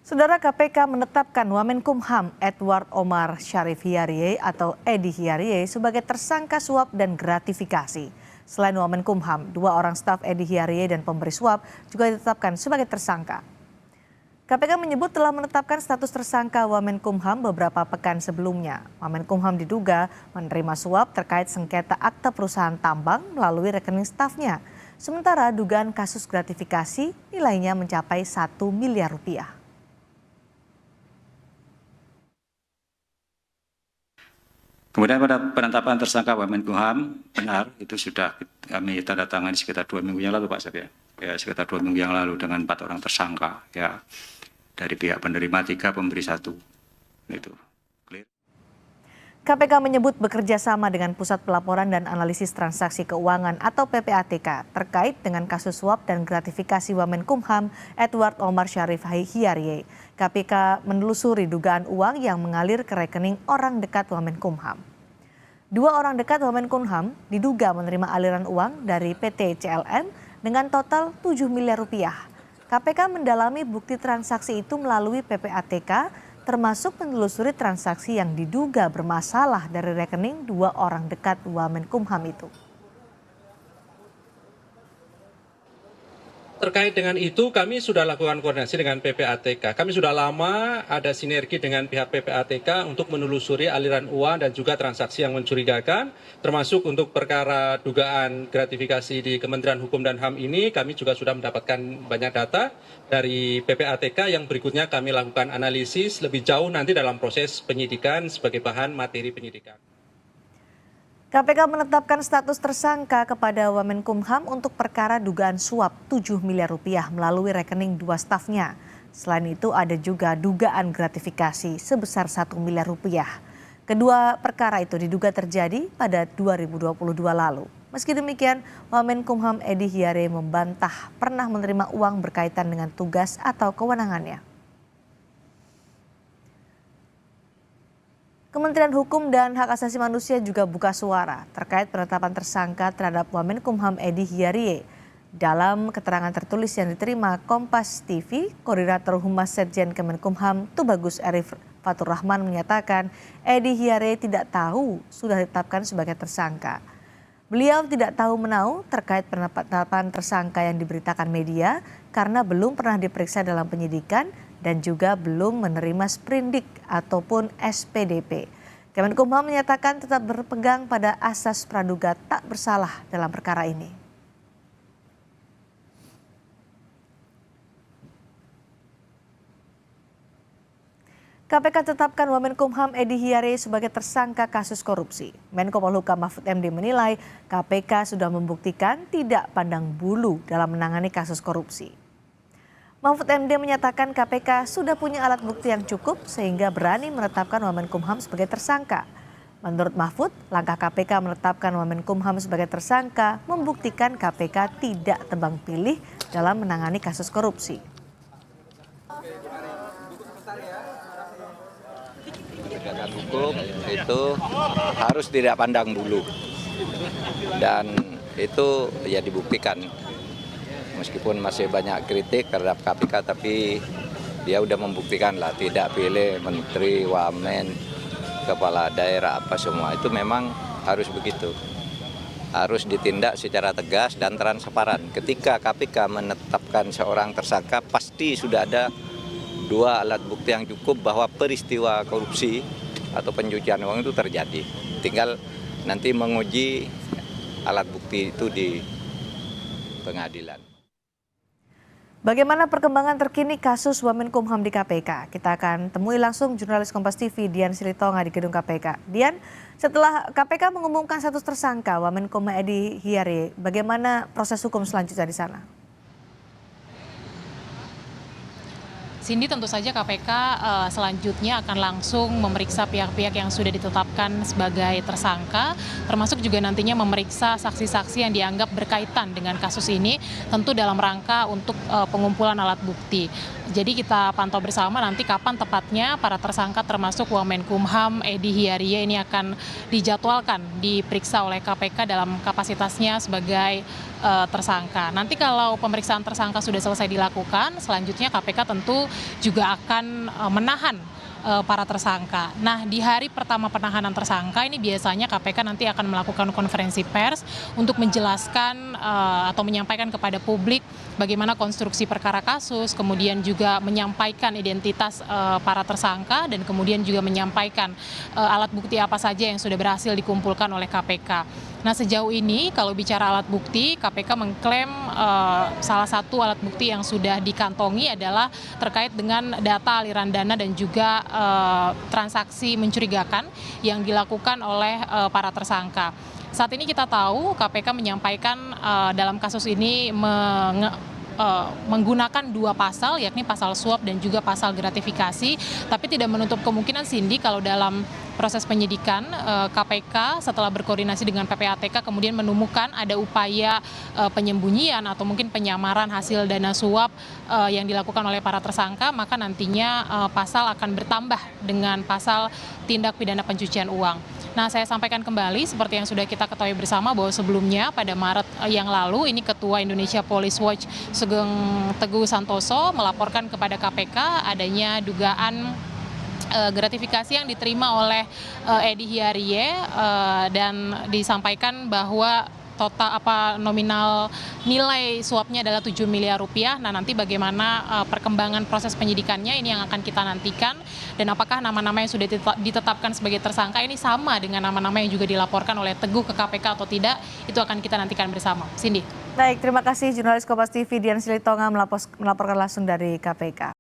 Saudara KPK menetapkan Wamenkumham Edward Omar Syarif Hiyariye atau Edi Hiyariye sebagai tersangka suap dan gratifikasi. Selain Wamenkumham, 2 orang staf Edi Hiyariye dan pemberi suap juga ditetapkan sebagai tersangka. KPK menyebut telah menetapkan status tersangka Wamenkumham beberapa pekan sebelumnya. Wamenkumham diduga menerima suap terkait sengketa akta perusahaan tambang melalui rekening stafnya. Sementara dugaan kasus gratifikasi nilainya mencapai 1 miliar rupiah. Kemudian pada penetapan tersangka Wamenkumham, benar itu sudah kami tanda tangani sekitar 2 minggu yang lalu Pak Syaf ya sekitar 2 minggu yang lalu dengan 4 orang tersangka ya dari pihak penerima 3 pemberi 1 itu. Clear. KPK menyebut bekerja sama dengan Pusat Pelaporan dan Analisis Transaksi Keuangan atau PPATK terkait dengan kasus suap dan gratifikasi Wamenkumham Edward Omar Syarif Hiyariye. KPK menelusuri dugaan uang yang mengalir ke rekening orang dekat Wamenkumham. 2 orang dekat Wamenkumham diduga menerima aliran uang dari PT CLM dengan total 7 miliar rupiah. KPK mendalami bukti transaksi itu melalui PPATK, termasuk menelusuri transaksi yang diduga bermasalah dari rekening 2 orang dekat Wamenkumham itu. Terkait dengan itu, kami sudah lakukan koordinasi dengan PPATK. Kami sudah lama ada sinergi dengan pihak PPATK untuk menelusuri aliran uang dan juga transaksi yang mencurigakan, termasuk untuk perkara dugaan gratifikasi di Kementerian Hukum dan HAM ini, kami juga sudah mendapatkan banyak data dari PPATK yang berikutnya kami lakukan analisis lebih jauh nanti dalam proses penyidikan sebagai bahan materi penyidikan. KPK menetapkan status tersangka kepada Wamenkumham untuk perkara dugaan suap 7 miliar rupiah melalui rekening 2 stafnya. Selain itu ada juga dugaan gratifikasi sebesar 1 miliar rupiah. Kedua perkara itu diduga terjadi pada 2022 lalu. Meski demikian, Wamenkumham Edi Hiyariye membantah pernah menerima uang berkaitan dengan tugas atau kewenangannya. Kementerian Hukum dan Hak Asasi Manusia juga buka suara terkait penetapan tersangka terhadap Wamenkumham Edi Hiyariye. Dalam keterangan tertulis yang diterima Kompas TV, Koordinator Humas Setjen Kemenkumham Tubagus Arif Fatur Rahman menyatakan Edi Hiyariye tidak tahu sudah ditetapkan sebagai tersangka. Beliau tidak tahu menau terkait penetapan tersangka yang diberitakan media karena belum pernah diperiksa dalam penyidikan dan juga belum menerima sprindik ataupun SPDP. Kemenkumham menyatakan tetap berpegang pada asas praduga tak bersalah dalam perkara ini. KPK tetapkan Wamenkumham Edi Hiyariye sebagai tersangka kasus korupsi. Menko Polhukam Mahfud MD menilai KPK sudah membuktikan tidak pandang bulu dalam menangani kasus korupsi. Mahfud MD menyatakan KPK sudah punya alat bukti yang cukup sehingga berani menetapkan Wamenkumham sebagai tersangka. Menurut Mahfud, langkah KPK menetapkan Wamenkumham sebagai tersangka membuktikan KPK tidak tebang pilih dalam menangani kasus korupsi. Penegakan hukum itu harus tidak pandang bulu dan itu ya dibuktikan. Meskipun masih banyak kritik terhadap KPK, tapi dia udah membuktikan lah tidak pilih menteri, wamen, kepala daerah apa semua. Itu memang harus begitu. Harus ditindak secara tegas dan transparan. Ketika KPK menetapkan seorang tersangka, pasti sudah ada 2 alat bukti yang cukup bahwa peristiwa korupsi atau pencucian uang itu terjadi. Tinggal nanti menguji alat bukti itu di pengadilan. Bagaimana perkembangan terkini kasus Wamenkumham di KPK? Kita akan temui langsung jurnalis Kompas TV Dian Silitonga di gedung KPK. Dian, setelah KPK mengumumkan status tersangka Wamenkumham Edi Hiyariye, bagaimana proses hukum selanjutnya di sana? Cindy, tentu saja KPK selanjutnya akan langsung memeriksa pihak-pihak yang sudah ditetapkan sebagai tersangka, termasuk juga nantinya memeriksa saksi-saksi yang dianggap berkaitan dengan kasus ini, tentu dalam rangka untuk pengumpulan alat bukti. Jadi kita pantau bersama nanti kapan tepatnya para tersangka termasuk Wamenkumham Edi Hiarie ini akan dijadwalkan diperiksa oleh KPK dalam kapasitasnya sebagai tersangka. Nanti kalau pemeriksaan tersangka sudah selesai dilakukan, selanjutnya KPK tentu juga akan menahan para tersangka. Nah, di hari pertama penahanan tersangka ini biasanya KPK nanti akan melakukan konferensi pers untuk menjelaskan atau menyampaikan kepada publik bagaimana konstruksi perkara kasus, kemudian juga menyampaikan identitas para tersangka dan kemudian juga menyampaikan alat bukti apa saja yang sudah berhasil dikumpulkan oleh KPK. Nah, sejauh ini kalau bicara alat bukti, KPK mengklaim salah satu alat bukti yang sudah dikantongi adalah terkait dengan data aliran dana dan juga transaksi mencurigakan yang dilakukan oleh para tersangka. Saat ini kita tahu KPK menyampaikan dalam kasus ini menggunakan dua pasal, yakni pasal suap dan juga pasal gratifikasi, tapi tidak menutup kemungkinan Cindy kalau dalam proses penyidikan KPK setelah berkoordinasi dengan PPATK kemudian menemukan ada upaya penyembunyian atau mungkin penyamaran hasil dana suap yang dilakukan oleh para tersangka, maka nantinya pasal akan bertambah dengan pasal tindak pidana pencucian uang. Nah, saya sampaikan kembali seperti yang sudah kita ketahui bersama bahwa sebelumnya pada Maret yang lalu ini Ketua Indonesia Police Watch Sugeng Teguh Santoso melaporkan kepada KPK adanya dugaan gratifikasi yang diterima oleh Edi Hiarie dan disampaikan bahwa total nominal nilai suapnya adalah 7 miliar rupiah. Nah, nanti bagaimana perkembangan proses penyidikannya ini yang akan kita nantikan, dan apakah nama-nama yang sudah ditetapkan sebagai tersangka ini sama dengan nama-nama yang juga dilaporkan oleh Teguh ke KPK atau tidak, itu akan kita nantikan bersama. Cindy. Baik, terima kasih jurnalis Kompas TV Dian Silitonga melaporkan langsung dari KPK.